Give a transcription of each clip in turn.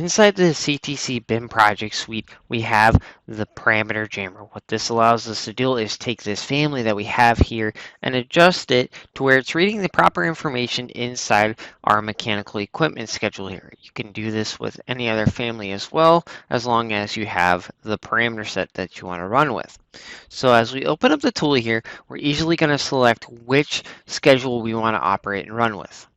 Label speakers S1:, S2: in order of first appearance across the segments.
S1: inside the CTC BIM project suite, we have the parameter jammer. What this allows us to do is take this family that we have here and adjust it to where it's reading the proper information inside our mechanical equipment schedule here. You can do this with any other family as well, as long as you have the parameter set that you want to run with. So as we open up the tool here, we're easily going to select which schedule we want to operate and run with.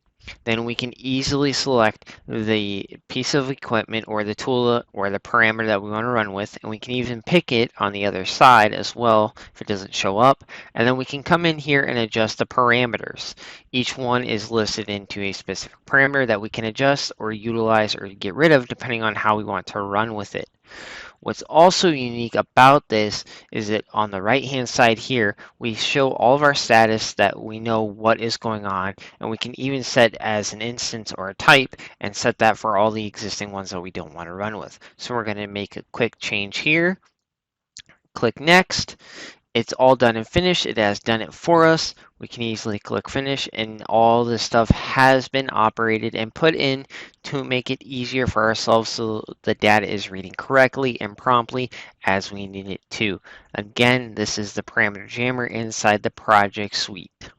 S1: Then we can easily select the piece of equipment or the tool or the parameter that we want to run with, and we can even pick it on the other side as well if it doesn't show up. And then we can come in here and adjust the parameters. Each one is listed into a specific parameter that we can adjust or utilize or get rid of depending on how we want to run with it. What's also unique about this is that on the right hand side here, we show all of our status that we know what is going on, and we can even set as an instance or a type and set that for all the existing ones that we don't want to run with. So we're going to make a quick change here, click next. It's all done and finished. It has done it for us. We can easily click finish, and all this stuff has been operated and put in to make it easier for ourselves so the data is reading correctly and promptly as we need it to. Again, this is the parameter jammer inside the project suite.